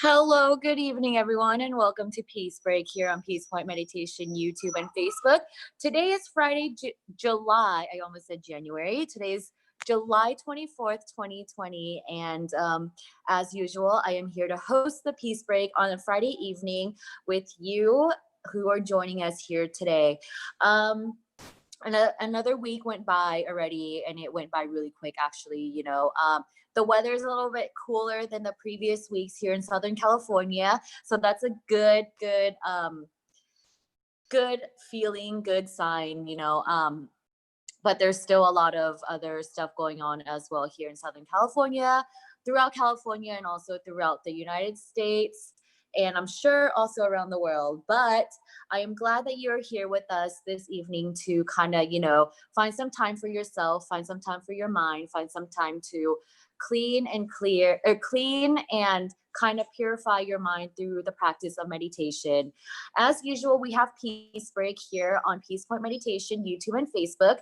Hello, good evening, everyone, and welcome to Peace Break here on Peace Point Meditation, YouTube, and Facebook. Today is Friday, July. I almost said January. Today is July 24th, 2020. And as usual, I am here to host the Peace Break on a Friday evening with you who are joining us here today. Another week went by already, and it went by really quick, actually. The weather is a little bit cooler than the previous weeks here in Southern California, so that's a good feeling, good sign. But there's still a lot of other stuff going on as well here in Southern California, throughout California, and also throughout the United States, and I'm sure also around the world. But I am glad that you're here with us this evening to kind of, find some time for yourself, find some time for your mind, find some time to clean and kind of purify your mind through the practice of meditation. As usual, we have Peace Break here on Peace Point Meditation, YouTube, and Facebook,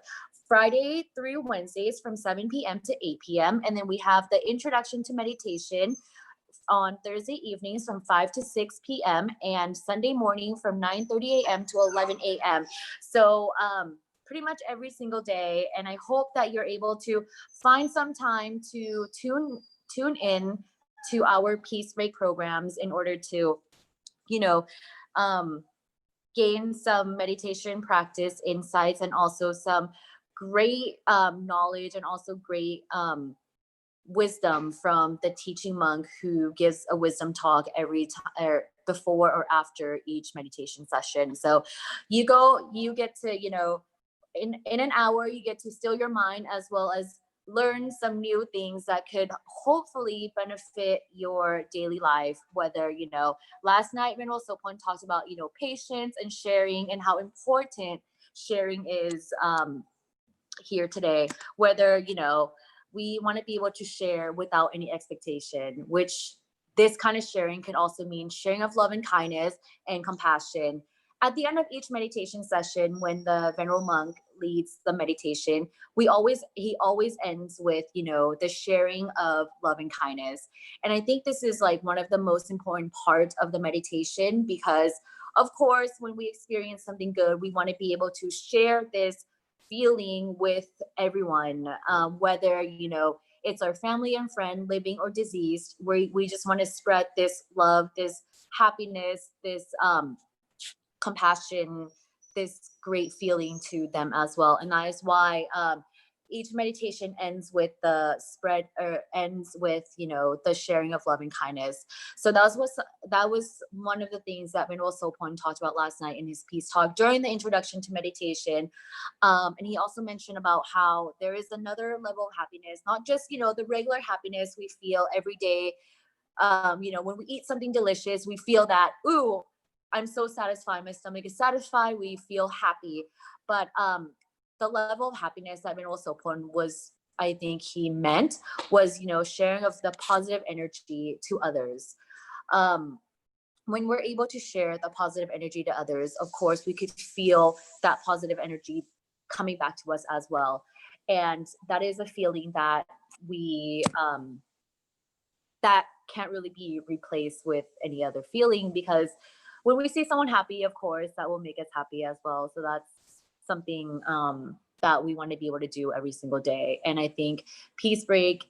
Friday through Wednesdays from 7 p.m. to 8 p.m. And then we have the Introduction to Meditation on Thursday evenings from 5 to 6 p.m. and Sunday morning from 9:30 a.m. to 11 a.m. So pretty much every single day. And I hope that you're able to find some time to tune in to our Peace Break programs in order to, gain some meditation practice insights, and also some great knowledge, and also great wisdom from the teaching monk who gives a wisdom talk every time before or after each meditation session. So you get to, in an hour, you get to still your mind, as well as learn some new things that could hopefully benefit your daily life. Whether, last night Ven.Sophon talked about, patience and sharing, and how important sharing is here today. Whether, we want to be able to share without any expectation, which this kind of sharing can also mean sharing of love and kindness and compassion. At the end of each meditation session, when the venerable monk leads the meditation, he always ends with, the sharing of love and kindness. And I think this is like one of the most important parts of the meditation, because of course, when we experience something good, we want to be able to share this feeling with everyone, whether, it's our family and friend, living or deceased. We just want to spread this love, this happiness, this compassion, this great feeling to them as well. And that is why each meditation ends with the sharing of love and kindness. So that was one of the things that Ven.Sophon talked about last night in his peace talk during the introduction to meditation. And he also mentioned about how there is another level of happiness, not just, the regular happiness we feel every day. When we eat something delicious, we feel that, ooh, I'm so satisfied. My stomach is satisfied. We feel happy. But the level of happiness that Ven.Sophon was, I think he meant, was, sharing of the positive energy to others. When we're able to share the positive energy to others, of course, we could feel that positive energy coming back to us as well. And that is a feeling that that can't really be replaced with any other feeling, because when we see someone happy, of course, that will make us happy as well. So that's something that we want to be able to do every single day. And I think Peace Break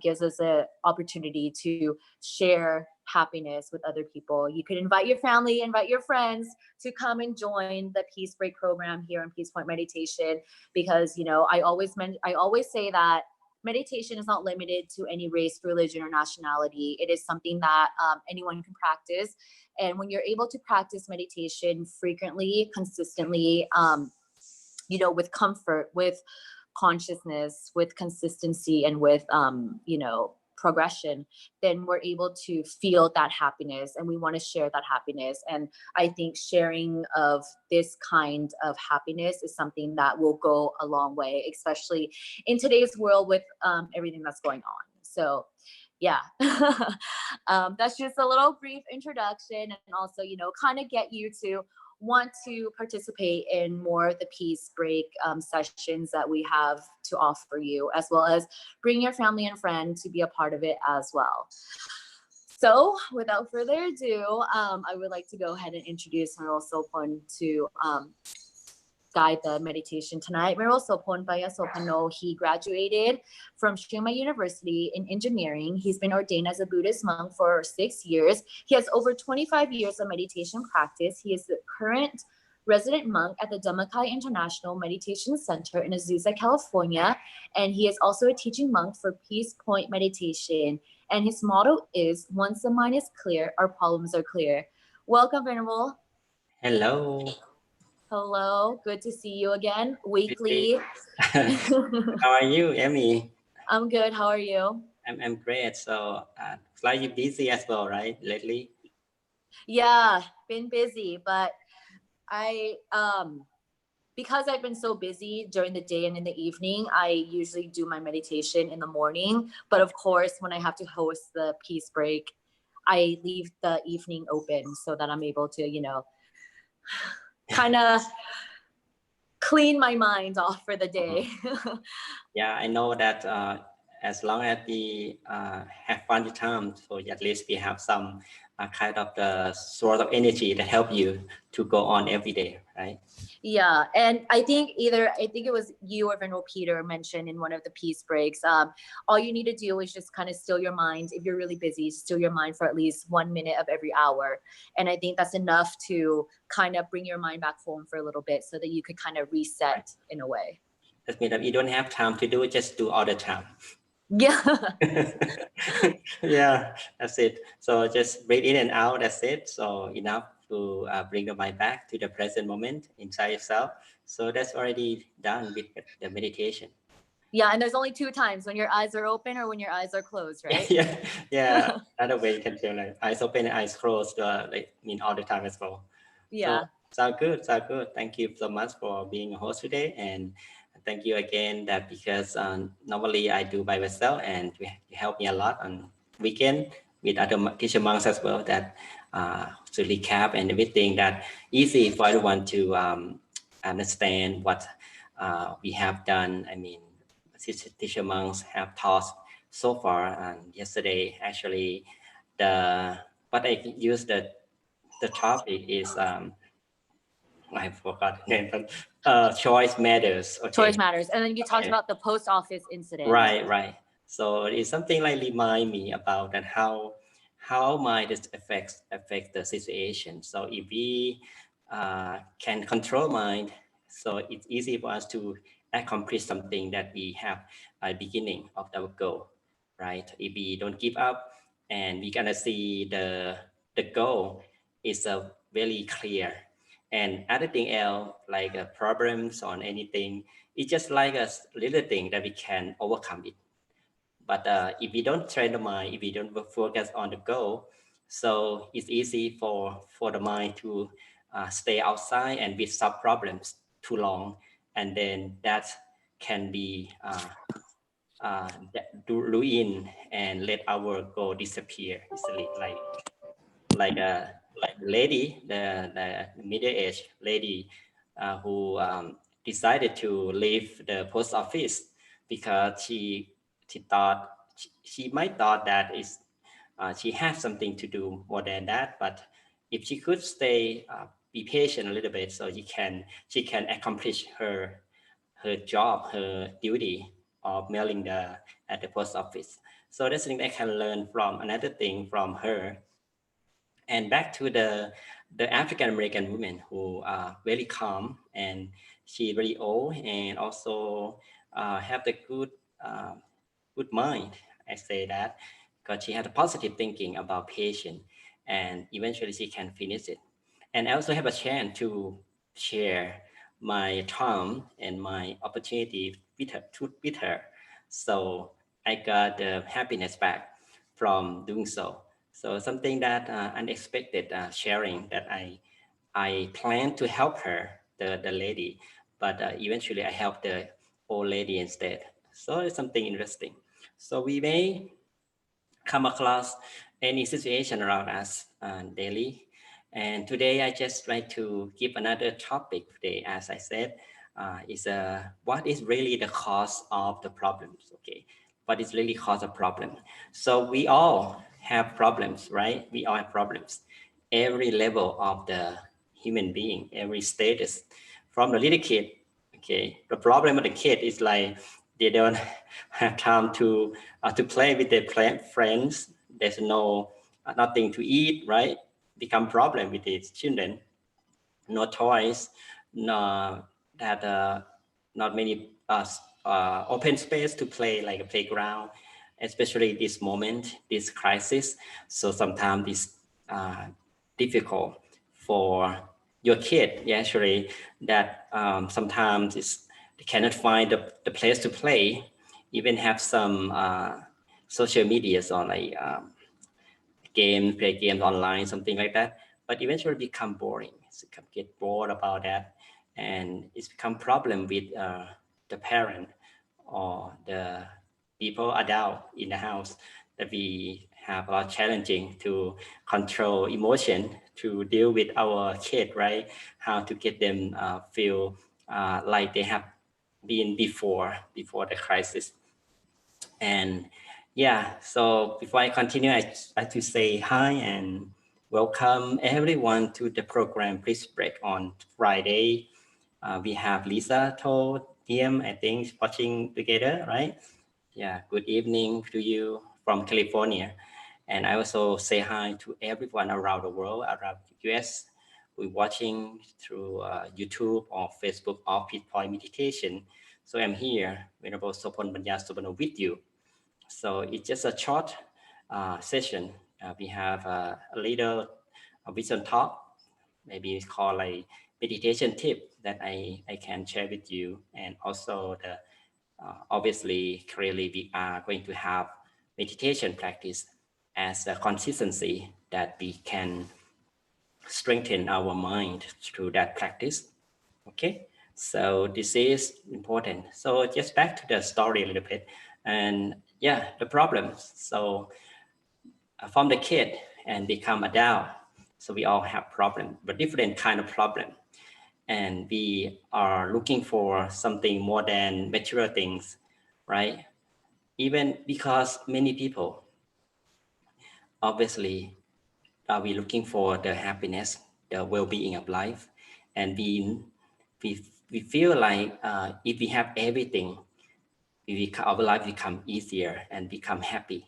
gives us an opportunity to share happiness with other people. You can invite your family, invite your friends to come and join the Peace Break program here in Peace Point Meditation, because, I always say that meditation is not limited to any race, religion, or nationality. It is something that anyone can practice. And when you're able to practice meditation frequently, consistently, with comfort, with consciousness, with consistency, and with, progression, then we're able to feel that happiness, and we want to share that happiness. And I think sharing of this kind of happiness is something that will go a long way, especially in today's world with everything that's going on. So yeah, that's just a little brief introduction, and also, kind of get you to want to participate in more of the Peace Break sessions that we have to offer you, as well as bring your family and friend to be a part of it as well. So without further ado, I would like to go ahead and introduce Ven.Sophon to guide the meditation tonight. Ven.Sophon Panyasopanoe, he graduated from Chiang Mai University in engineering. He's been ordained as a Buddhist monk for 6 years. He has over 25 years of meditation practice. He is the current resident monk at the Dhammakai International Meditation Center in Azusa, California. And he is also a teaching monk for Peace Point Meditation. And his motto is, once the mind is clear, our problems are clear. Welcome, Venerable. Hello. Hello. Good to see you again weekly. How are you, Emmy? I'm good. How are you? I'm great. So slightly busy as well, right? Lately. Yeah, been busy, but I because I've been so busy during the day and in the evening, I usually do my meditation in the morning. But of course, when I have to host the peace break, I leave the evening open so that I'm able to, kind of clean my mind off for the day. Yeah, I know that as long as we have fun the time, so at least we have some kind of the source of energy that help you to go on every day, right? Yeah, and I think it was you or Venerable Peter mentioned in one of the peace breaks. All you need to do is just kind of still your mind. If you're really busy, still your mind for at least 1 minute of every hour, and I think that's enough to kind of bring your mind back home for a little bit, so that you could kind of reset in a way. That means that you don't have time to do it; just do all the time. Yeah. Yeah, that's it. So just breathe in and out. That's it. So enough to bring the mind back to the present moment inside yourself. So that's already done with the meditation. Yeah, and there's only 2 times, when your eyes are open or when your eyes are closed, right? Yeah. Another way you can feel like eyes open and eyes closed, mean all the time as well. Yeah. So sound good. Thank you so much for being a host today, and thank you again that because normally I do by myself, and you help me a lot on weekend with other teacher monks as well, that to recap and everything, that easy for everyone to understand what we have done. I mean, teacher monks have taught so far. And yesterday, actually, what I used the topic is I forgot the name, but choice matters. Okay. Choice matters. And then you talked about the post office incident. Right. So it's something like remind me about that how mind affects the situation. So if we can control mind, so it's easy for us to accomplish something that we have at the beginning of our goal, right? If we don't give up, and we gonna see the goal is very clear, and everything else like problems or anything, it's just like a little thing that we can overcome it. But if we don't train the mind, if we don't focus on the goal, so it's easy for the mind to stay outside and with some problems too long, and then that can be ruin and let our goal disappear easily. Like a lady, the middle-aged lady who decided to leave the post office because she thought she might thought that is she has something to do more than that. But if she could stay, be patient a little bit, so she can accomplish her job, her duty of mailing at the post office. So that's something I can learn from. Another thing from her. And back to the African American woman who are very calm, and she very old, and also have the good mind. I say that because she had a positive thinking about patient, and eventually she can finish it. And I also have a chance to share my time and my opportunity with her. So I got the happiness back from doing so. So something that unexpected sharing that I planned to help her, the lady, but eventually I helped the old lady instead. So it's something interesting. So we may come across any situation around us daily. And today I just like to give another topic today, as I said, is what is really the cause of the problems, okay? What is really cause of problem? So we all have problems, right? We all have problems. Every level of the human being, every status, from the little kid. Okay, the problem of the kid is like they don't have time to play with their friends. There's no nothing to eat, right? Become problem with these children. No toys, no that not many open space to play, like a playground, especially this moment, this crisis. So sometimes it's difficult for your kid, yeah, actually, that sometimes they cannot find the place to play, even have some social medias or like games, play games online, something like that. But eventually become boring. It's get bored about that, and it's become problem with the parent or the people adult in the house, that we have a lot challenging to control emotion, to deal with our kid, right? How to get them feel like they have been before the crisis. And yeah, so before I continue, I like to say hi and welcome everyone to the program Please Break on Friday. We have Lisa, Todd, Tim, I think, watching together, right? Yeah, good evening to you from California. And I also say hi to everyone around the world, around the US. We're watching through YouTube or Facebook or Pitpoint Meditation. So I'm here, Ven.Sophon Panyasopanoe, with you. So it's just a short session. We have a little vision talk, maybe it's called like meditation tip that I can share with you. And also the obviously, clearly we are going to have meditation practice as a consistency that we can strengthen our mind through that practice. Okay, so this is important. So just back to the story a little bit, and yeah, the problems. So from the kid and become adult, so we all have problem, but different kind of problem, and we are looking for something more than material things, right? Even because many people obviously are we looking for the happiness, the well-being of life, and we we feel like if we have everything, our life become easier and become happy.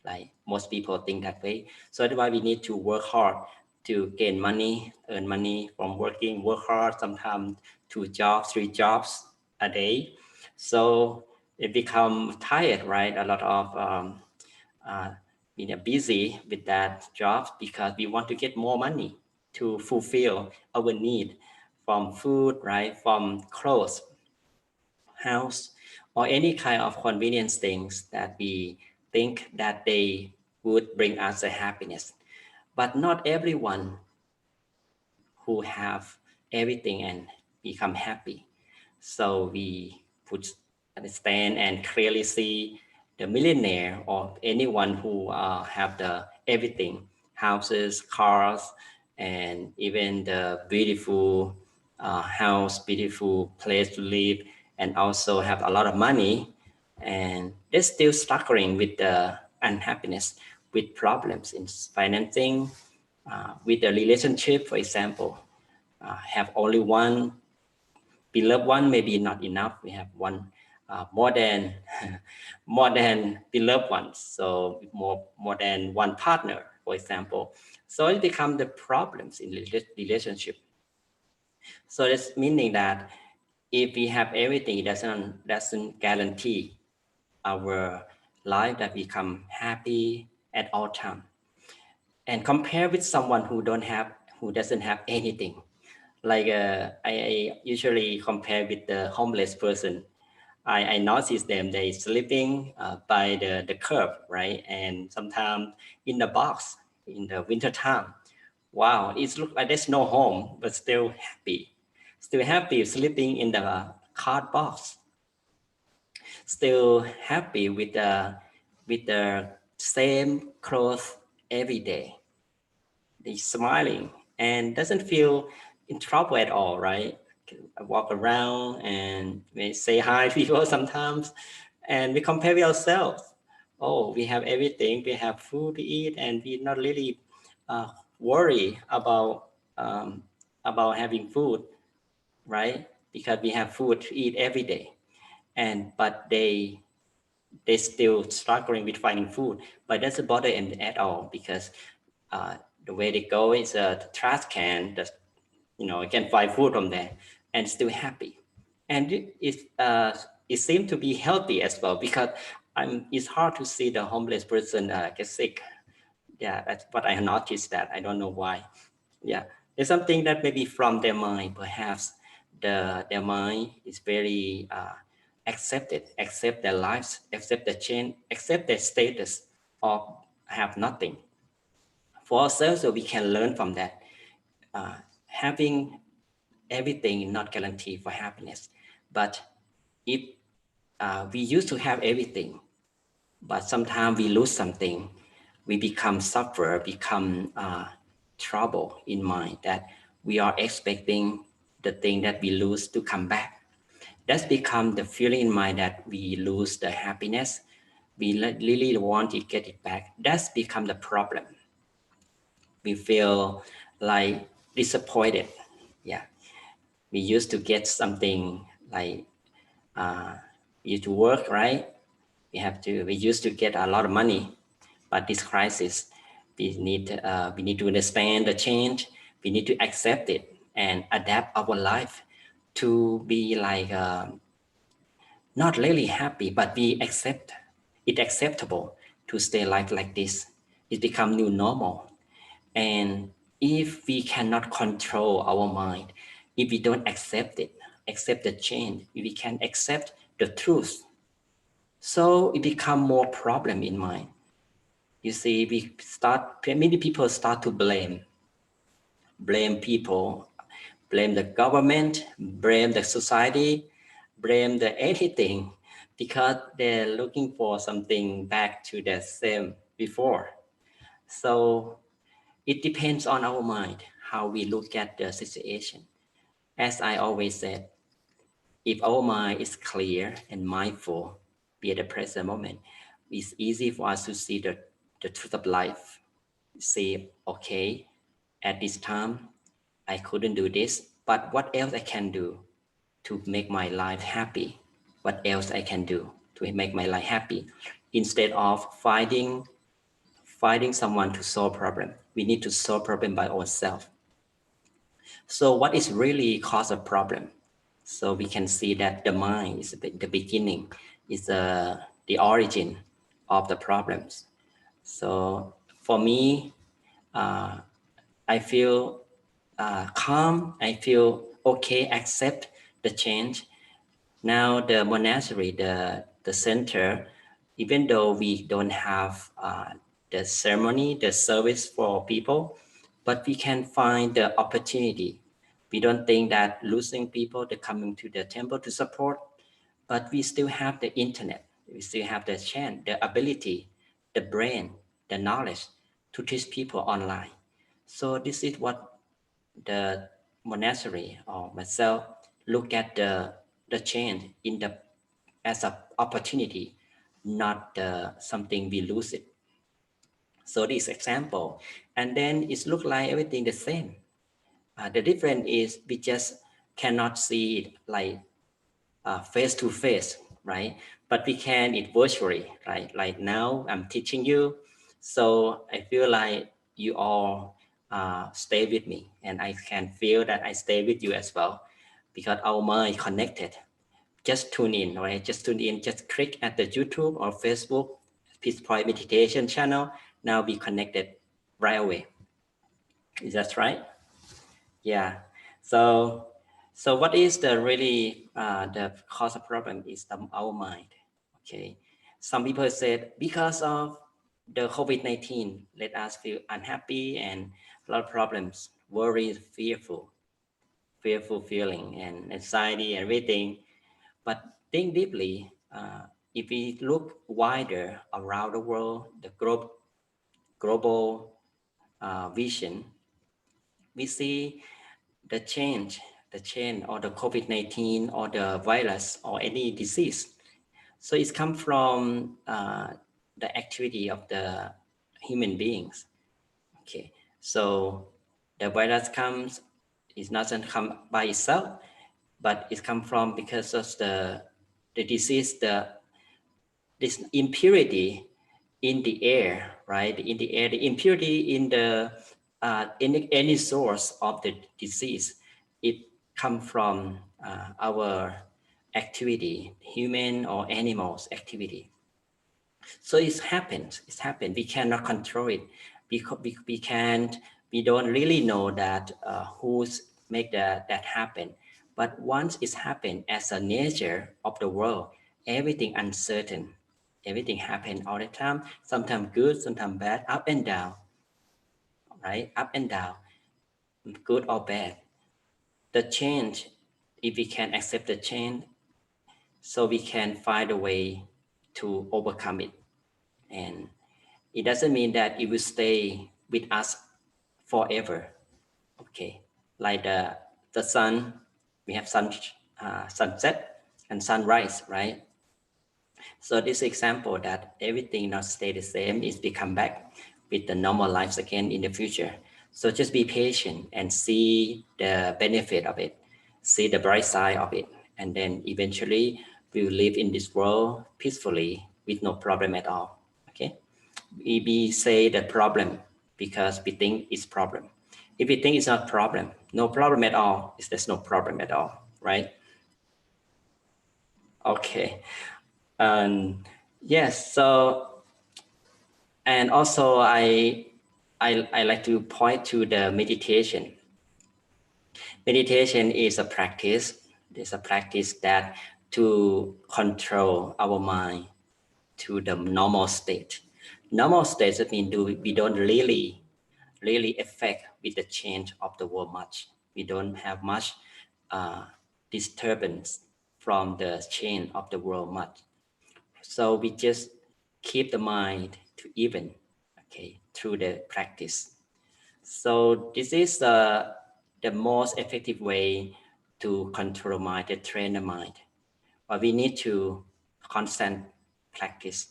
Like most people think that way. So that's why we need to work hard to gain money, earn money from working, work hard, sometimes 2 jobs, 3 jobs a day. So it become tired, right? A lot of being busy with that job because we want to get more money to fulfill our need from food, right? From clothes, house, or any kind of convenience things that we think that they would bring us a happiness. But not everyone who have everything and become happy. So we would understand and clearly see the millionaire or anyone who have the everything, houses, cars, and even the beautiful house, beautiful place to live, and also have a lot of money, and they're still struggling with the unhappiness, with problems in financing, with the relationship, for example. Have only one beloved one, maybe not enough. We have one more than more than beloved ones. So more than one partner, for example. So it becomes the problems in relationship. So that's meaning that if we have everything, it doesn't guarantee our life that become happy at all time. And compare with someone who doesn't have anything. Like I usually compare with the homeless person. I notice them, they sleeping by the curb, right? And sometimes in the box in the winter time. Wow, it looks like there's no home, but still happy. Still happy sleeping in the card box. Still happy with the same clothes every day. They smiling and doesn't feel in trouble at all, right? I walk around and we say hi to people sometimes, and we compare with ourselves. oh, we have everything, we have food to eat, and we not really worry um, about having food, right? Because we have food to eat every day, and but they still struggling with finding food, but doesn't bother them at all because the way they go is the trash can, you can find food from there and still happy. And it seems to be healthy as well because it's hard to see the homeless person get sick. Yeah, that's what I noticed that. I don't know why. Yeah, there's something that maybe from their mind, perhaps their mind is very accept their lives, accept the change, accept their status or have nothing. For ourselves, so we can learn from that. Having everything is not guaranteed for happiness, but if we used to have everything, but sometimes we lose something, we become suffer, become trouble in mind that we are expecting the thing that we lose to come back. That's become the feeling in mind that we lose the happiness. We really want to get it back. That's become the problem. We feel like disappointed. Yeah, we used to get something like we used to work, right? We used to get a lot of money, but this crisis, we need to understand the change. We need to accept it and adapt our life to be like not really happy, but we accept it acceptable to stay life like this. It become new normal. And if we cannot control our mind, if we don't accept it, accept the change, if we can accept the truth, so it become more problem in mind. You see, many people start to blame people, blame the government, blame the society, blame the anything because they're looking for something back to the same before. So it depends on our mind, how we look at the situation. As I always said, if our mind is clear and mindful, be at the present moment, it's easy for us to see the truth of life. Say, okay, at this time, I couldn't do this, but what else I can do to make my life happy? What else I can do to make my life happy? Instead of finding someone to solve problem, we need to solve problem by ourselves. So what is really cause a problem? So we can see that the mind is the beginning, is the origin of the problems. So for me, I feel calm. I feel okay, accept the change. Now the monastery, the center, even though we don't have the ceremony, the service for people, but we can find the opportunity. We don't think that losing people that coming to the temple to support, but we still have the internet. We still have the chance, the ability, the brain, the knowledge to teach people online. So this is what the monastery or myself look at the change in the as an opportunity, not something we lose it. So this example, and then it look like everything the same. The difference is we just cannot see it like face to face, right? But we can it virtually, right? Like now I'm teaching you, so I feel like you all stay with me, and I can feel that I stay with you as well, because our mind connected. Just tune in, right? Just tune in, just click at the YouTube or Facebook Peace Point Meditation channel. Now we connected right away. Is that right? Yeah. So, so what is the really the cause of problem is our mind. Okay. Some people said because of the COVID-19, let us feel unhappy and a lot of problems, worries, fearful feeling and anxiety and everything. But think deeply, if we look wider around the world, the global vision, we see the change or the COVID-19 or the virus or any disease. So it's come from the activity of the human beings. Okay, so the virus comes, it doesn't come by itself, but it comes from because of the disease, this impurity in the air, right? In the air, the impurity in the in any source of the disease, it comes from our activity, human or animals activity. So it's happened. We cannot control it because we can't. We don't really know that who's make that happen. But once it's happened, as a nature of the world, everything uncertain. Everything happen all the time. Sometimes good, sometimes bad, up and down. Right, up and down, good or bad. The change, if we can accept the change, so we can find a way to overcome it. And it doesn't mean that it will stay with us forever. Okay, like the sun, we have sunset and sunrise, right? So this example that everything not stay the same is become back with the normal lives again in the future. So just be patient and see the benefit of it, see the bright side of it, and then eventually we will live in this world peacefully with no problem at all. Okay, we say the problem because we think it's problem. If we think it's not problem, no problem at all, there's no problem at all, right? Okay. Yes, so, and also I like to point to the meditation. Meditation is a practice. It's a practice that to control our mind to the normal state. Normal state means we don't really affect with the change of the world much. We don't have much disturbance from the change of the world much. So we just keep the mind to even, okay, through the practice. So this is the most effective way to control mind, to train the mind. But we need to constant practice.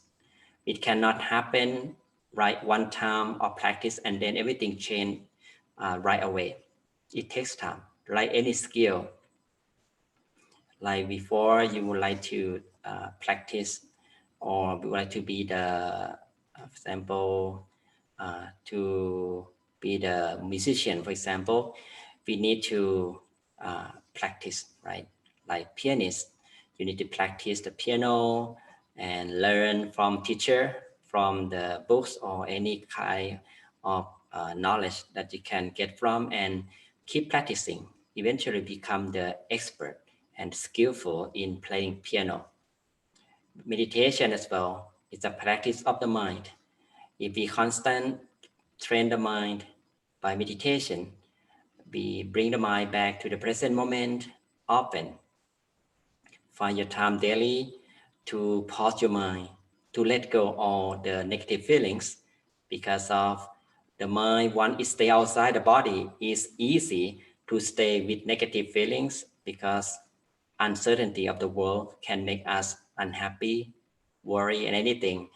It cannot happen right one time of practice and then everything change right away. It takes time, like any skill. Like before, you would like to practice or would like to be the, for example, to be the musician, for example, we need to practice, right? Like pianist, you need to practice the piano and learn from teacher, from the books or any kind of knowledge that you can get from and keep practicing. Eventually become the expert and skillful in playing piano. Meditation as well is a practice of the mind. If we constant train the mind by meditation, we bring the mind back to the present moment often. Find your time daily to pause your mind, to let go all the negative feelings because of the mind, once it stay outside the body, it's easy to stay with negative feelings because uncertainty of the world can make us unhappy, worry, and anything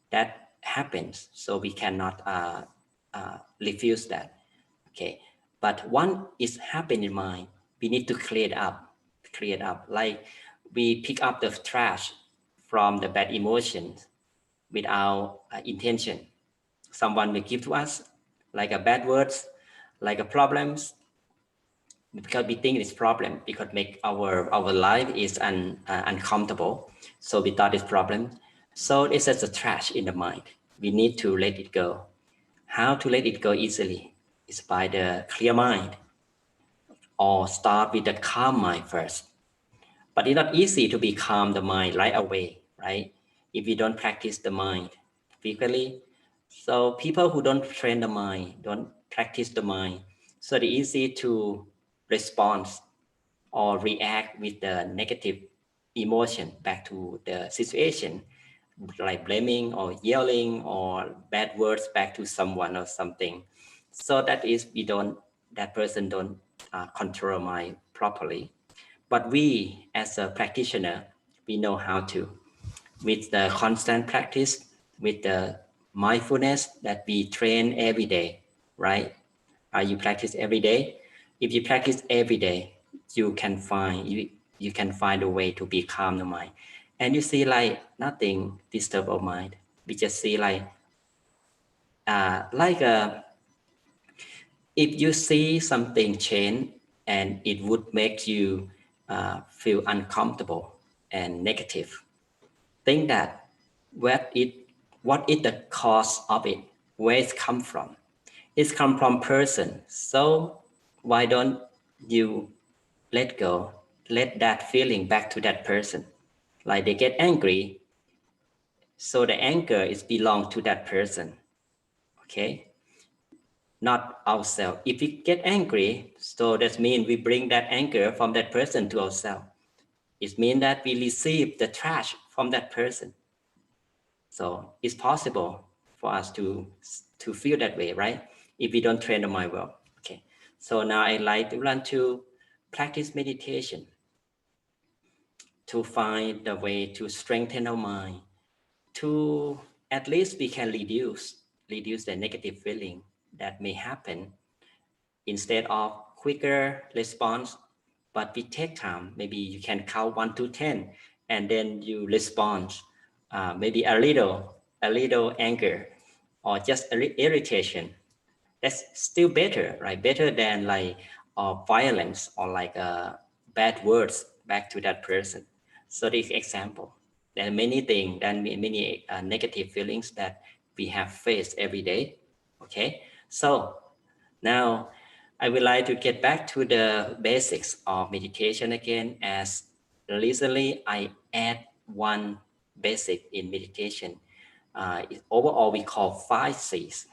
that happens. So we cannot refuse that. Okay, but once it's happened in mind, we need to clear it up. Like we pick up the trash from the bad emotions without intention. Someone will give to us like a bad words, like a problems, because we think it's problem because make our life is uncomfortable. So we thought it's problem. So it's just a trash in the mind. We need to let it go. How to let it go easily is by the clear mind or start with the calm mind first. But it's not easy to be calm the mind right away, right? If we don't practice the mind frequently. So people who don't train the mind, don't practice the mind, so it's easy to respond or react with the negative emotion back to the situation, like blaming or yelling or bad words back to someone or something. So that is that person don't control mind properly. But we as a practitioner, we know how to, with the constant practice, with the mindfulness that we train every day, right? You practice every day. If you practice every day, you can find a way to be calm the mind, and you see like nothing disturb our mind. We just see like if you see something change and it would make you feel uncomfortable and negative, think that what it what is the cause of it, where it's come from. It's come from person, so why don't you let go, let that feeling back to that person. Like they get angry, so the anger is belong to that person, okay, not ourselves. If we get angry, so that means we bring that anger from that person to ourselves. It means that we receive the trash from that person. So it's possible for us to feel that way, right? If we don't train the mind well. Okay. So now I like to learn to practice meditation to find the way to strengthen our mind, to at least we can reduce the negative feeling that may happen instead of quicker response, but we take time. Maybe you can count 1 to 10 and then you respond, maybe a little anger or just irritation. That's still better, right? Better than like violence or like bad words back to that person. So this example, there are many things and many negative feelings that we have faced every day. Okay, so now I would like to get back to the basics of meditation again, as recently I add one basic in meditation. Overall, we call 5 C's.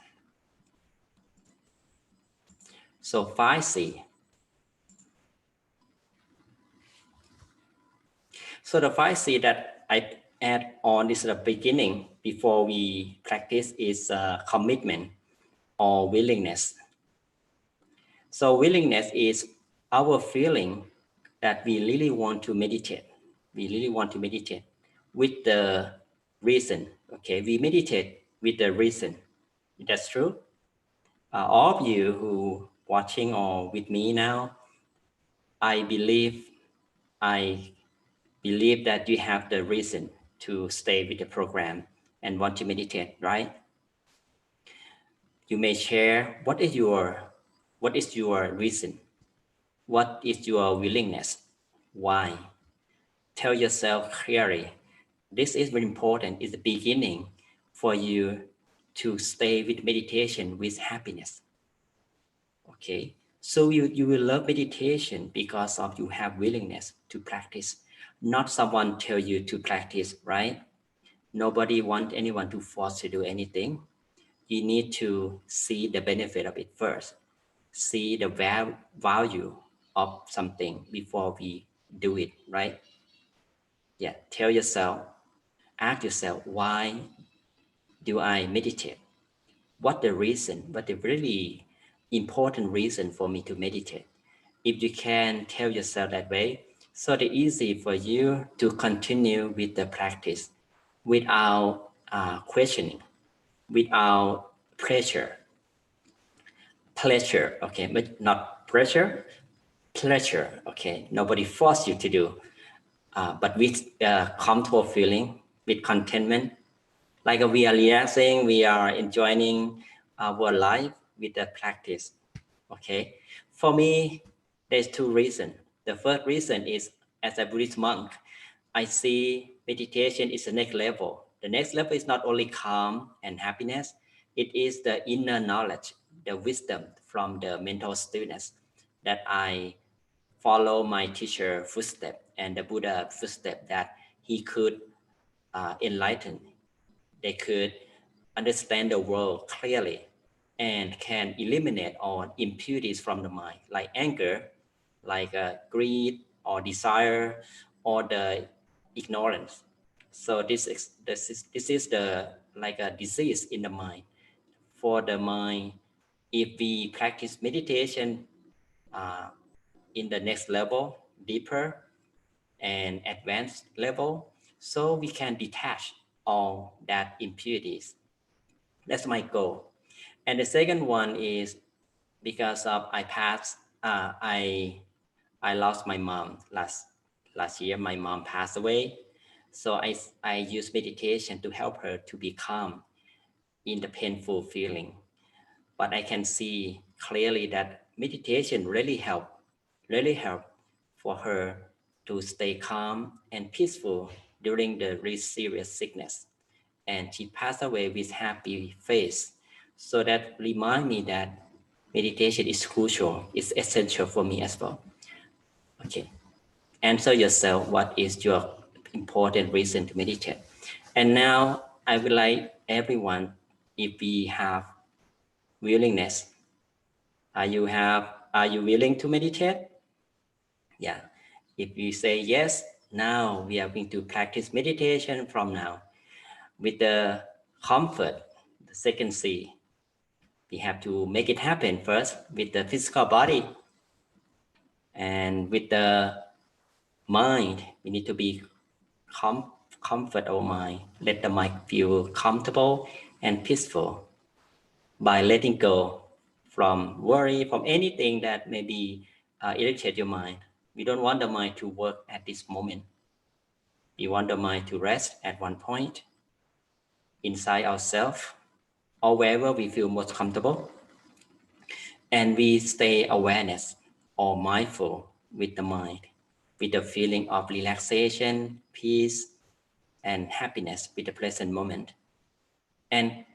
So 5C. So the 5C that I add on is the beginning before we practice is commitment or willingness. So willingness is our feeling that we really want to meditate. We really want to meditate with the reason. Okay, we meditate with the reason. That's true. All of you who watching or with me now, I I believe that you have the reason to stay with the program and want to meditate, right? You may share what is your reason? What is your willingness? Why? Tell yourself clearly. This is very important. It's the beginning for you to stay with meditation with happiness. Okay. So you will love meditation because of you have willingness to practice. Not someone tell you to practice, right? Nobody want anyone to force to do anything. You need to see the benefit of it first. See the value of something before we do it, right? Yeah, tell yourself, ask yourself, why do I meditate? What the reason, what the really important reason for me to meditate? If you can tell yourself that way, so it's easy for you to continue with the practice without questioning, without pleasure, okay, but not pressure, pleasure, okay. Nobody force you to do, but with comfortable feeling, with contentment, like we are relaxing, we are enjoying our life with the practice, okay. For me, there's 2 reasons. The first reason is, as a Buddhist monk, I see meditation is the next level. The next level is not only calm and happiness, it is the inner knowledge, the wisdom from the mental stillness that I follow my teacher footstep and the Buddha footstep, that he could enlighten. They could understand the world clearly and can eliminate all impurities from the mind, like anger, like greed or desire, or the ignorance. So this is the like a disease in the mind. For the mind, if we practice meditation uh, in the next level, deeper and advanced level, so we can detach all that impurities. That's my goal. And the second one is because of I lost my mom last year. My mom passed away. So I use meditation to help her to be calm in the painful feeling. But I can see clearly that meditation really help for her to stay calm and peaceful during the really serious sickness. And she passed away with happy face. So that remind me that meditation is crucial, it's essential for me as well. Okay. Answer yourself, what is your important reason to meditate? And now I would like everyone, if we have willingness, are you willing to meditate? Yeah. If you say yes, now we are going to practice meditation from now with the comfort, the second C. We have to make it happen first with the physical body, and with the mind. We need to be comfort our mind. Let the mind feel comfortable and peaceful by letting go from worry, from anything that maybe irritate your mind. We don't want the mind to work at this moment. We want the mind to rest at one point inside ourselves or wherever we feel most comfortable. And we stay awareness or mindful with the mind, with the feeling of relaxation, peace, and happiness with the present moment. And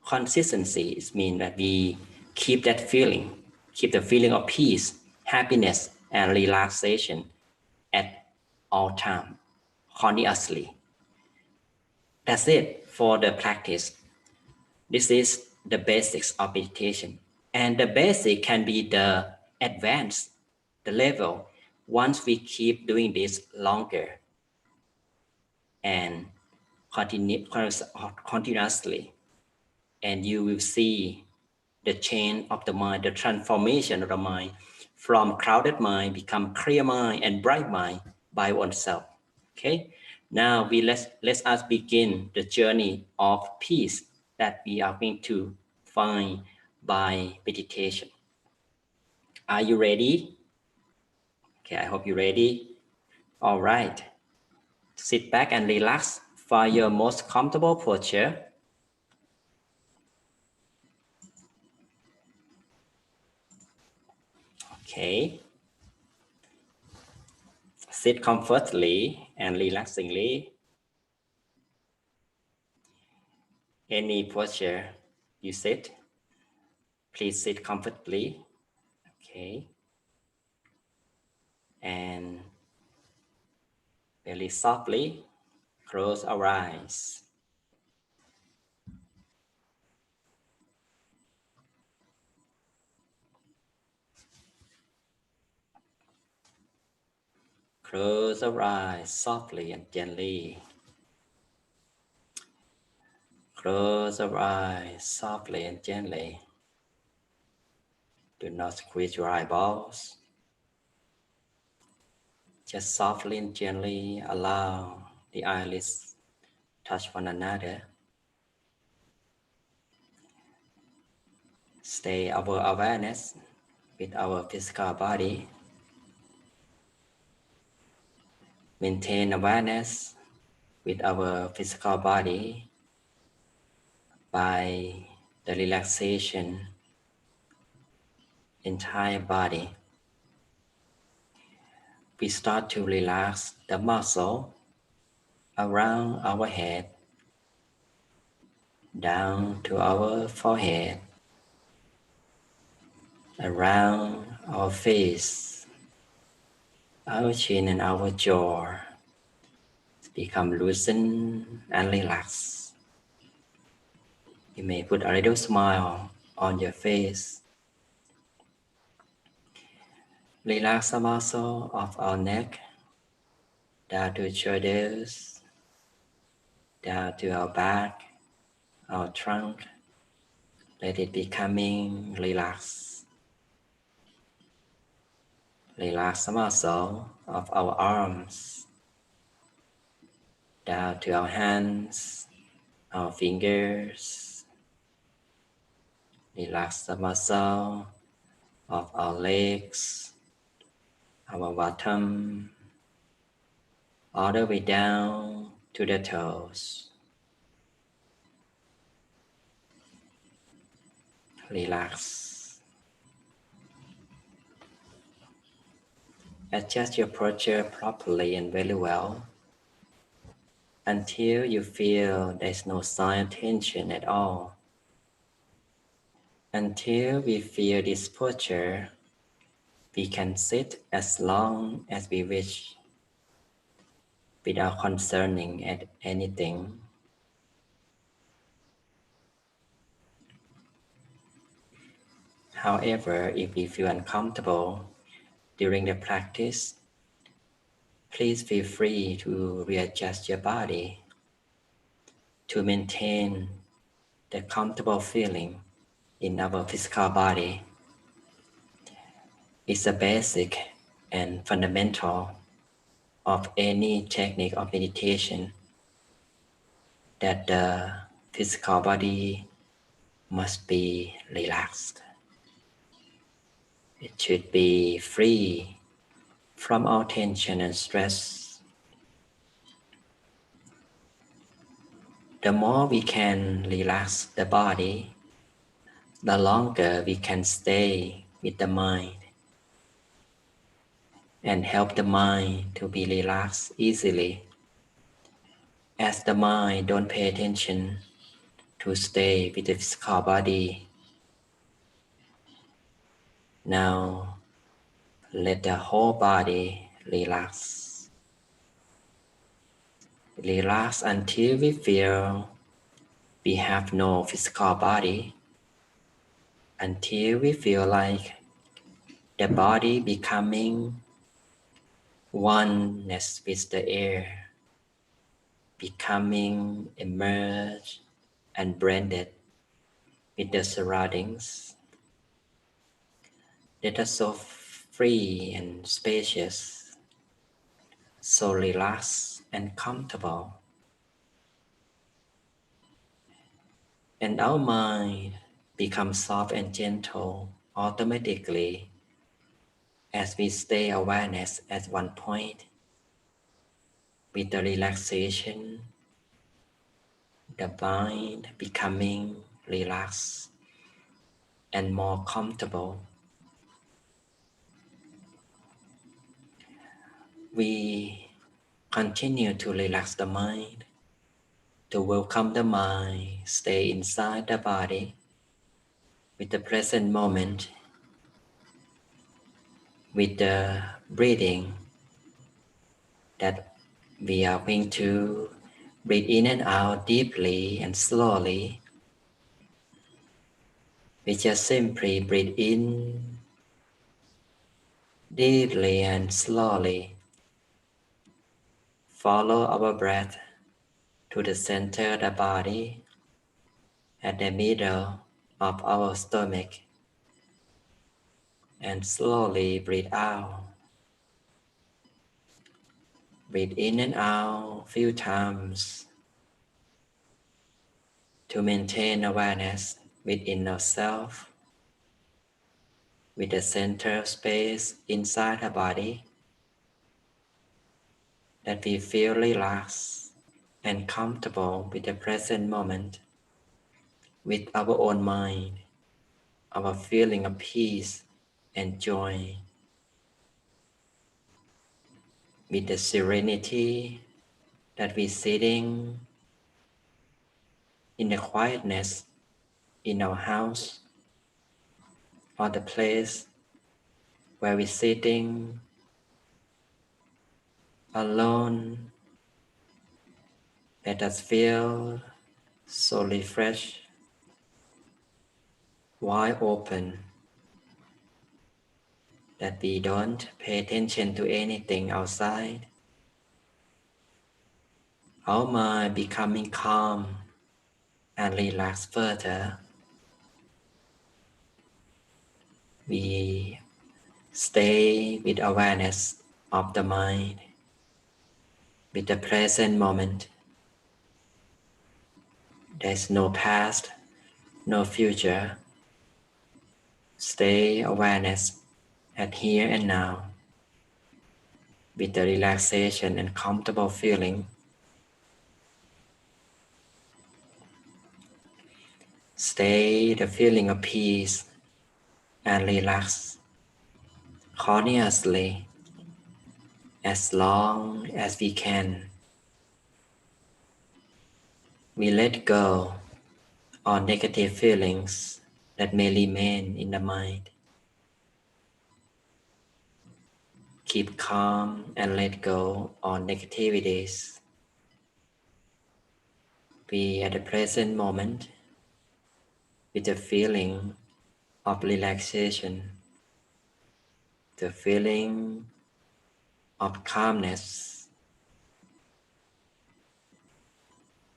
consistency is mean that we keep that feeling, keep the feeling of peace, happiness, and relaxation at all time, continuously. That's it for the practice. This is the basics of meditation. And the basic can be the advanced, the level, once we keep doing this longer and continuously. And you will see the change of the mind, the transformation of the mind from crowded mind become clear mind and bright mind by oneself. Okay, now let us begin the journey of peace that we are going to find by meditation. Are you ready? Okay, I hope you're ready. All right, sit back and relax. Find your most comfortable posture. Okay. Sit comfortably and relaxingly. Any posture you sit, please sit comfortably. Okay. And very softly close our eyes. Close our eyes softly and gently. Close our eyes softly and gently. Do not squeeze your eyeballs. Just softly and gently allow the eyelids touch one another. Stay our awareness with our physical body. Maintain awareness with our physical body by the relaxation entire body. We start to relax the muscle around our head, down to our forehead, around our face, our chin and our jaw become loosened and relaxed. You may put a little smile on your face. Relax the muscle of our neck, down to shoulders, down to our back, our trunk. Let it becoming relaxed. Relax the muscle of our arms, down to our hands, our fingers, relax the muscle of our legs, our bottom, all the way down to the toes. Relax. Adjust your posture properly and very well until you feel there's no sign of tension at all. Until we feel this posture, we can sit as long as we wish without concerning at anything. However, if we feel uncomfortable during the practice, please feel free to readjust your body to maintain the comfortable feeling in our physical body. It's a basic and fundamental of any technique of meditation that the physical body must be relaxed. It should be free from all tension and stress. The more we can relax the body, the longer we can stay with the mind and help the mind to be relaxed easily. As the mind don't pay attention to stay with the physical body, now let the whole body relax. Relax until we feel we have no physical body, until we feel like the body becoming oneness with the air, becoming immersed and blended with the surroundings. Let us so free and spacious, so relaxed and comfortable. And our mind becomes soft and gentle automatically as we stay awareness at one point. With the relaxation, the mind becoming relaxed and more comfortable. We continue to relax the mind, to welcome the mind, stay inside the body with the present moment, with the breathing that we are going to breathe in and out deeply and slowly. We just simply breathe in deeply and slowly. Follow our breath to the center of the body, at the middle of our stomach, and slowly breathe out. Breathe in and out a few times to maintain awareness within ourselves, with the center of space inside the body, that we feel relaxed and comfortable with the present moment, with our own mind, our feeling of peace and joy, with the serenity that we're sitting in the quietness in our house or the place where we're sitting alone. Let us feel so refreshed, wide open, that we don't pay attention to anything outside. Our mind becoming calm and relaxed further. We stay with awareness of the mind, with the present moment. There's no past, no future. Stay awareness at here and now with the relaxation and comfortable feeling. Stay the feeling of peace and relax continuously as long as we can. We let go of negative feelings that may remain in the mind. Keep calm and let go of negativities. Be at the present moment with the feeling of relaxation, the feeling of calmness,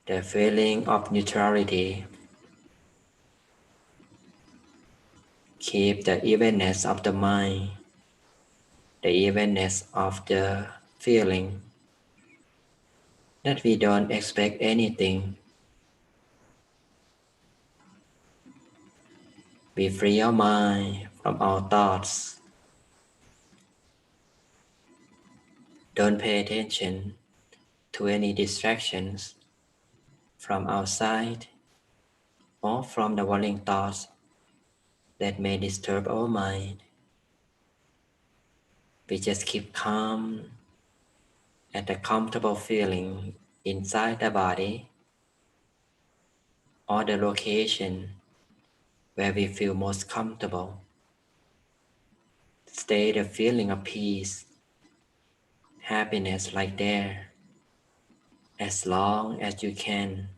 the feeling of neutrality. Keep the evenness of the mind, the evenness of the feeling, that we don't expect anything. We free our mind from our thoughts. Don't pay attention to any distractions from outside or from the worrying thoughts that may disturb our mind. We just keep calm at the comfortable feeling inside the body or the location where we feel most comfortable. Stay the feeling of peace, happiness like there as long as you can.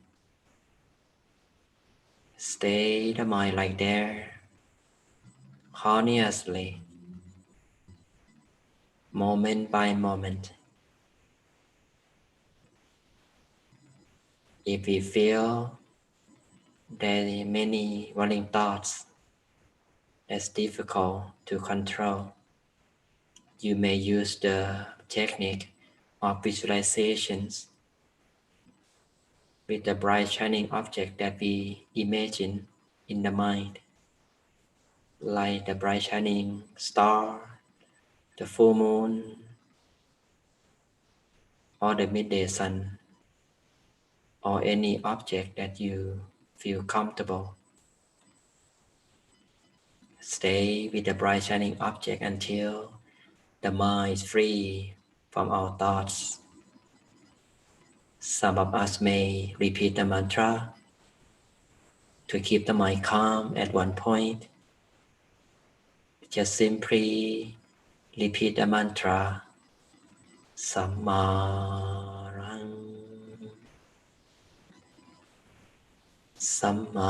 Stay the mind like there continuously, moment by moment. If we feel there are many running thoughts that's difficult to control, you may use the technique of visualizations with the bright shining object that we imagine in the mind, like the bright shining star, the full moon, or the midday sun, or any object that you feel comfortable. Stay with the bright shining object until the mind is free from our thoughts. Some of us may repeat the mantra to keep the mind calm at one point. Just simply repeat the mantra Sammarang, Sammarang,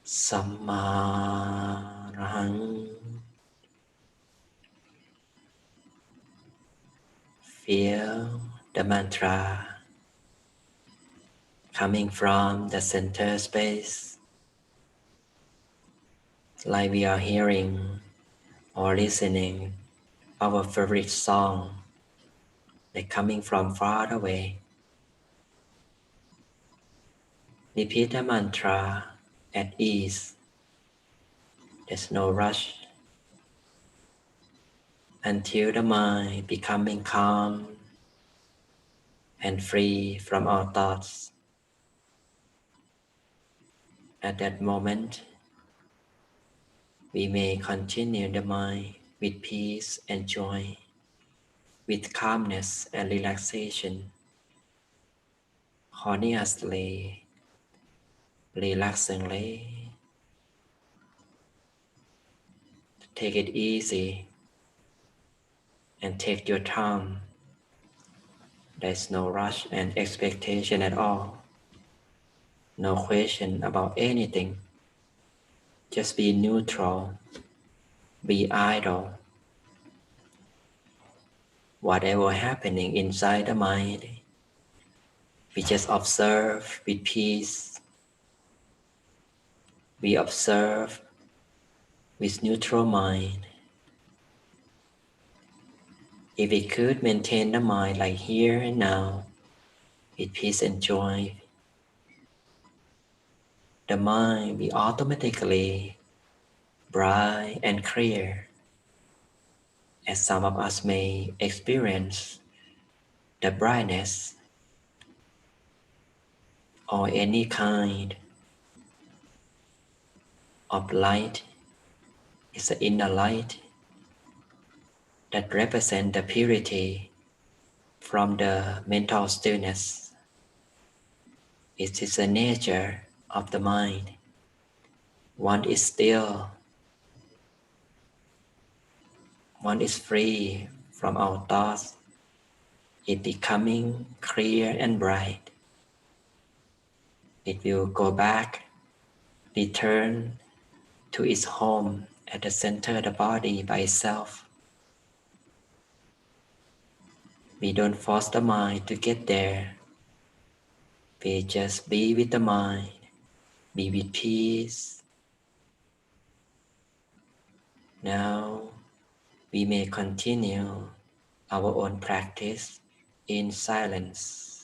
Sammarang. Feel the mantra coming from the center space, like we are hearing or listening our favorite song, like coming from far away. Repeat the mantra at ease. There's no rush until the mind becoming calm and free from our thoughts. At that moment, we may continue the mind with peace and joy, with calmness and relaxation, continuously, relaxingly. Take it easy and take your time. There's no rush and expectation at all. No question about anything. Just be neutral, be idle. Whatever happening inside the mind, we just observe with peace. We observe with neutral mind. If we could maintain the mind like here and now, with peace and joy, the mind will automatically bright and clear, as some of us may experience the brightness or any kind of light is the inner light that represents the purity from the mental stillness. It is the nature of the mind. One is still, one is free from our thoughts, it becoming clear and bright. It will go back, return to its home at the center of the body by itself. We don't force the mind to get there. We just be with the mind, be with peace. Now we may continue our own practice in silence.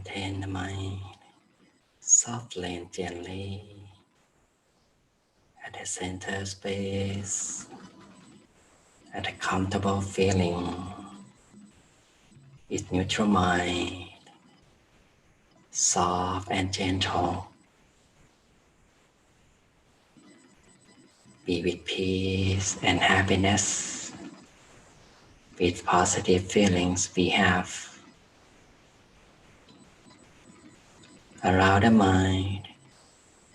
Maintain the mind softly and gently at the center space, at a comfortable feeling with neutral mind, soft and gentle. Be with peace and happiness, with positive feelings we have. Allow the mind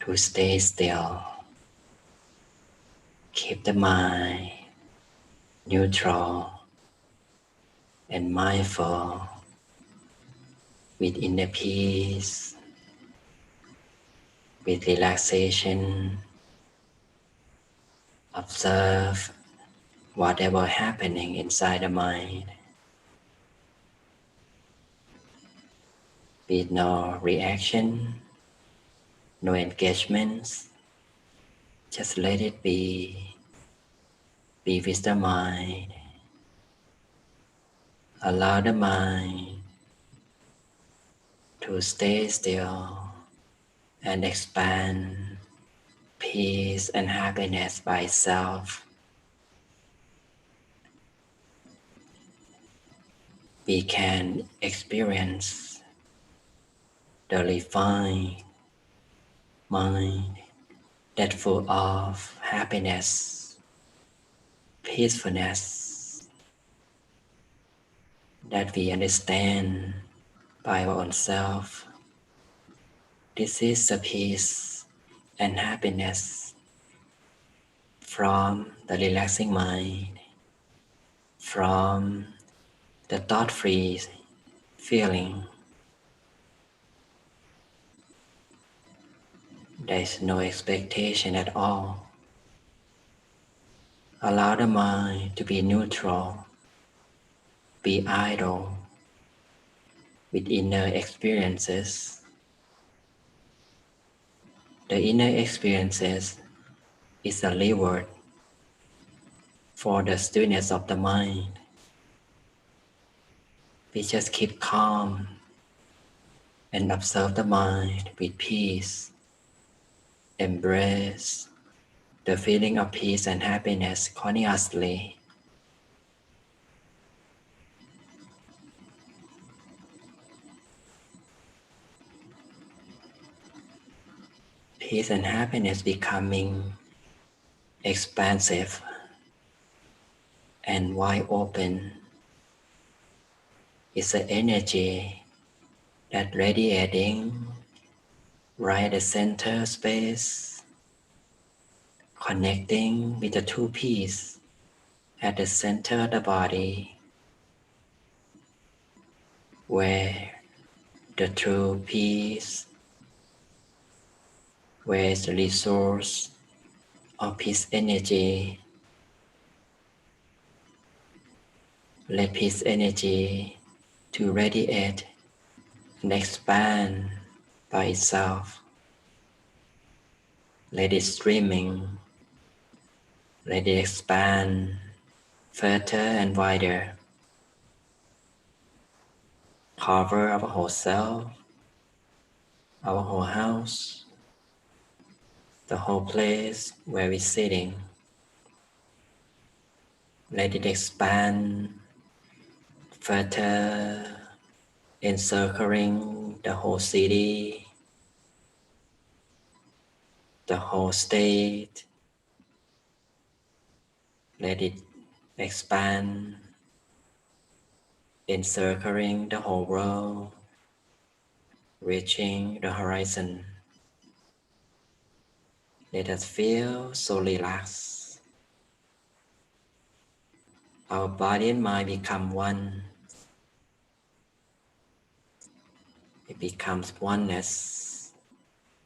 to stay still. Keep the mind neutral and mindful with inner peace, with relaxation. Observe whatever happening inside the mind with no reaction, no engagements. Just let it be. Be with the mind. Allow the mind to stay still and expand peace and happiness by itself. We can experience the refined mind that full of happiness, peacefulness, that we understand by our own self. This is the peace and happiness from the relaxing mind, from the thought-free feeling. There is no expectation at all. Allow the mind to be neutral, be idle with inner experiences. The inner experiences is a reward for the stillness of the mind. We just keep calm and observe the mind with peace. Embrace the feeling of peace and happiness continuously. Peace and happiness becoming expansive and wide open is the energy that radiating right at the center space, connecting with the two peace at the center of the body, where the true peace, where is the resource of peace energy. Let peace energy to radiate and expand by itself. Let it streaming, let it expand further and wider. Cover our whole self, our whole house, the whole place where we're sitting. Let it expand further, encircling the whole city, the whole state. Let it expand, encircling the whole world, reaching the horizon. Let us feel so relaxed. Our body and mind become one. It becomes oneness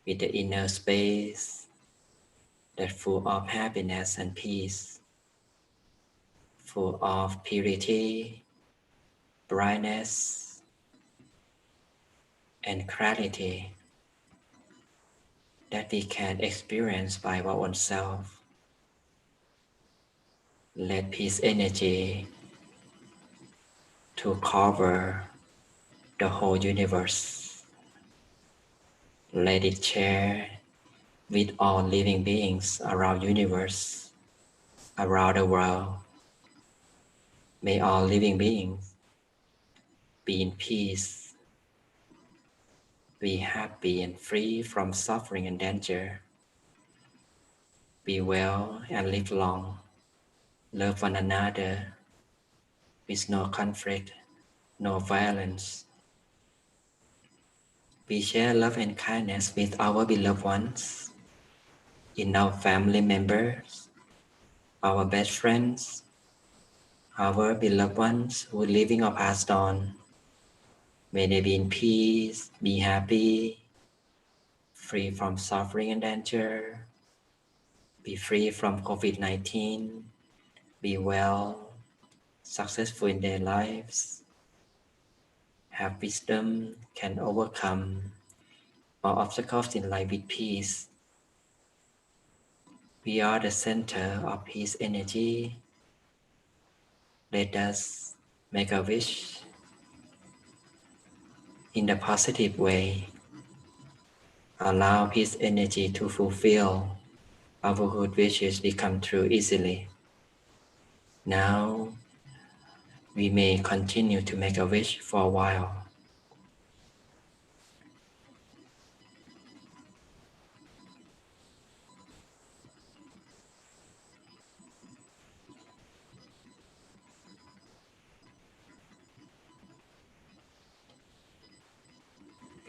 with the inner space that full of happiness and peace, full of purity, brightness, and clarity that we can experience by our own self. Let peace energy to cover the whole universe. Let it share with all living beings around universe, around the world. May all living beings be in peace, be happy and free from suffering and danger. Be well and live long. Love one another with no conflict, no violence. We share love and kindness with our beloved ones, in our family members, our best friends, our beloved ones who are living or passed on. May they be in peace, be happy, free from suffering and danger, be free from COVID-19, be well, successful in their lives, have wisdom, can overcome all obstacles in life with peace. We are the center of peace energy. Let us make a wish in the positive way. Allow peace energy to fulfill our good wishes become true easily. Now we may continue to make a wish for a while.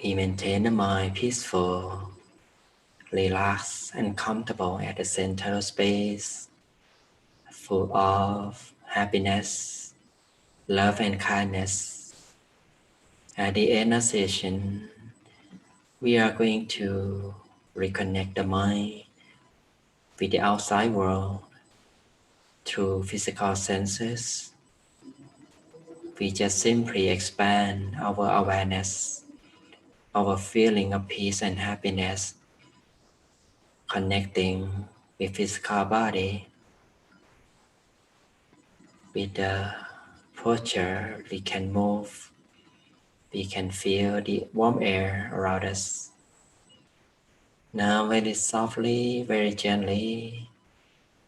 We maintain the mind peaceful, relaxed and comfortable at the center of space, full of happiness, love and kindness. At the end of session, we are going to reconnect the mind with the outside world through physical senses. We just simply expand our awareness, our feeling of peace and happiness, connecting with physical body. With the posture, we can move, we can feel the warm air around us. Now very softly, very gently,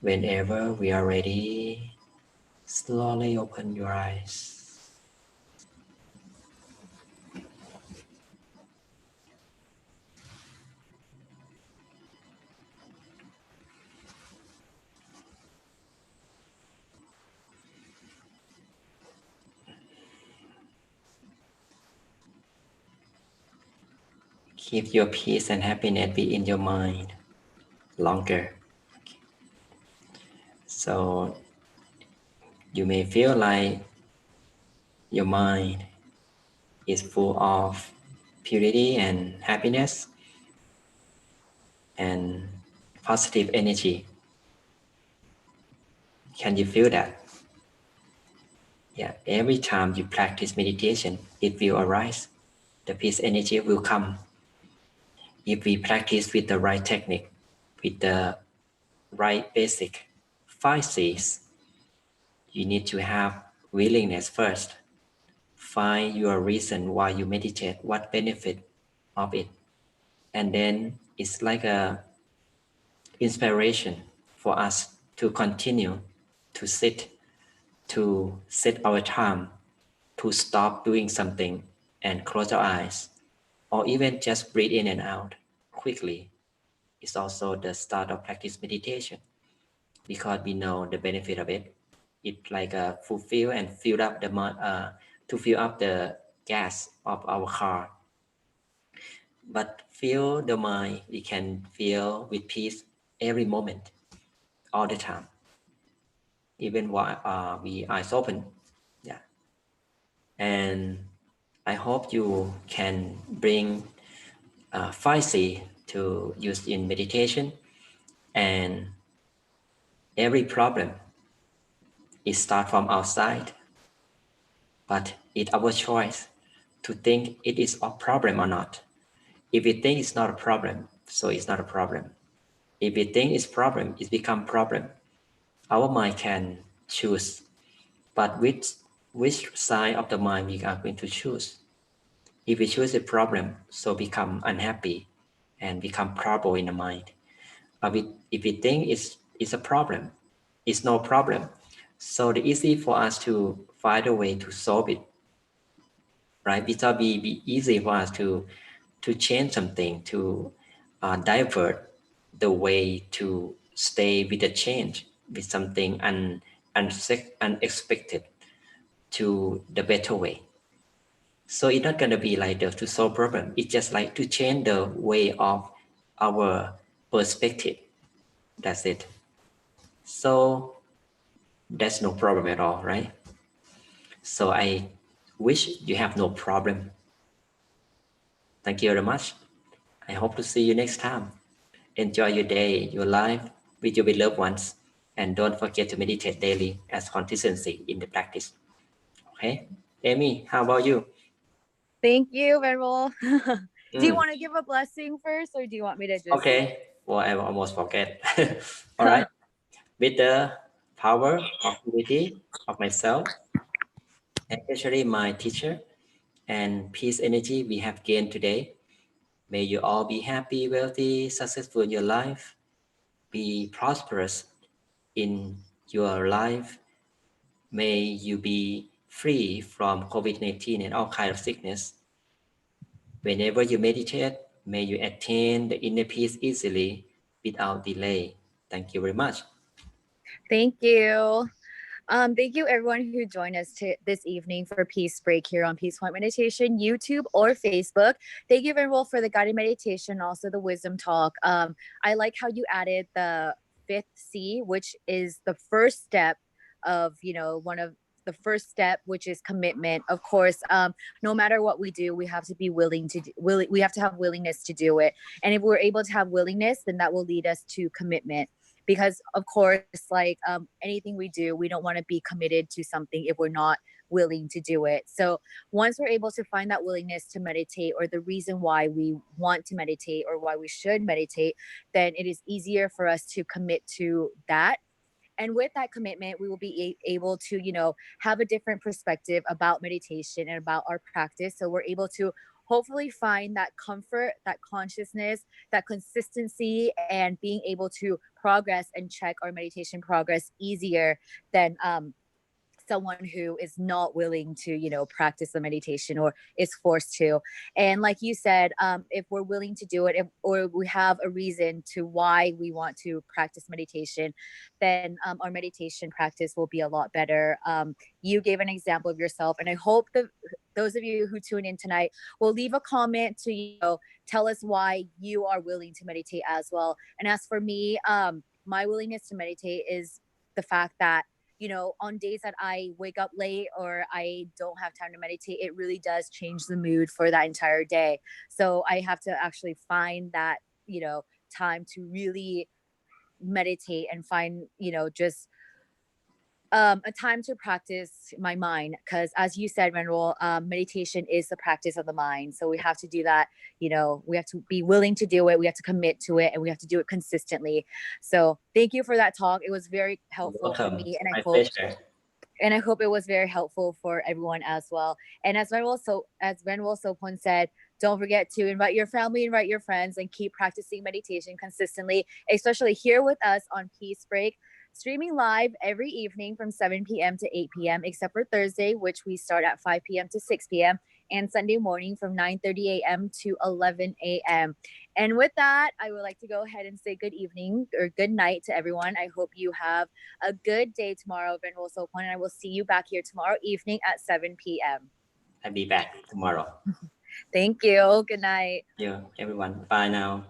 whenever we are ready, slowly open your eyes. Keep your peace and happiness be in your mind longer. So you may feel like your mind is full of purity and happiness and positive energy. Can you feel that? Yeah, every time you practice meditation, it will arise. The peace energy will come. If we practice with the right technique, with the right basic 5 C's, you need to have willingness first. Find your reason why you meditate, what benefit of it. And then it's like a inspiration for us to continue to sit, to set our time, to stop doing something and close our eyes, or even just breathe in and out quickly. It's also the start of practice meditation because we know the benefit of it. It's like fulfill and fill up to fill up the gas of our car. But fill the mind, we can feel with peace every moment, all the time, even while we eyes open. Yeah, and I hope you can bring 5C to use in meditation, and every problem is start from outside, but it's our choice to think it is a problem or not. If we think it's not a problem, so it's not a problem. If we think it's problem, it's become problem. Our mind can choose, but which side of the mind we are going to choose. If we choose a problem, so become unhappy, and become trouble in the mind. If we think it's a problem, it's no problem. So it's easy for us to find a way to solve it, right? Because be easy for us to change something, to divert the way to stay with the change, with something unexpected to the better way. So it's not going to be like to solve problem. It's just like to change the way of our perspective. That's it. So that's no problem at all, right? So I wish you have no problem. Thank you very much. I hope to see you next time. Enjoy your day, your life with your beloved ones, and don't forget to meditate daily as consistency in the practice. Okay, Amy, how about you? Thank you, Venerable. Do you Mm, want to give a blessing first, or do you want me to just? okay, well, I almost forget. All right, with the power of unity of myself, especially my teacher, and peace energy we have gained today, may you all be happy, wealthy, successful in your life, be prosperous in your life. May you be free from COVID-19 and all kind of sickness. Whenever you meditate, may you attain the inner peace easily without delay. Thank you very much. Thank you. Thank you everyone who joined us this evening for Peace Break here on Peace Point Meditation, YouTube or Facebook. Thank you, Venerable, for the guided meditation, also the wisdom talk. I like how you added the fifth C, which is the first step of, one of the first step, which is commitment. Of course, no matter what we do, we have to be we have to have willingness to do it. And if we're able to have willingness, then that will lead us to commitment, because of course, like anything we do, we don't want to be committed to something if we're not willing to do it. So once we're able to find that willingness to meditate, or the reason why we want to meditate or why we should meditate, then it is easier for us to commit to that. And with that commitment, we will be able to, have a different perspective about meditation and about our practice. So we're able to hopefully find that comfort, that consciousness, that consistency, and being able to progress and check our meditation progress easier than someone who is not willing to practice the meditation or is forced to. And like you said, if we're willing to do it, or we have a reason to why we want to practice meditation, then our meditation practice will be a lot better. You gave an example of yourself, and I hope that those of you who tune in tonight will leave a comment to tell us why you are willing to meditate as well. And as for me, my willingness to meditate is the fact that on days that I wake up late or I don't have time to meditate, it really does change the mood for that entire day. So I have to actually find that, time to really meditate and find, just a time to practice my mind, because as you said, Manuel, meditation is the practice of the mind. So we have to do that. We have to be willing to do it, we have to commit to it, and we have to do it consistently. So thank you for that talk. It was very helpful for Welcome. me, and My pleasure. I hope it was very helpful for everyone as well. And as Ven.Sophon said, don't forget to invite your family, invite your friends, and keep practicing meditation consistently, especially here with us on Peace Break, streaming live every evening from 7 p.m. to 8 p.m., except for Thursday, which we start at 5 p.m. to 6 p.m., and Sunday morning from 9:30 a.m. to 11 a.m. And with that, I would like to go ahead and say good evening or good night to everyone. I hope you have a good day tomorrow, Ven.Sophon, and I will see you back here tomorrow evening at 7 p.m. I'll be back tomorrow. Thank you. Good night. Yeah, everyone. Bye now.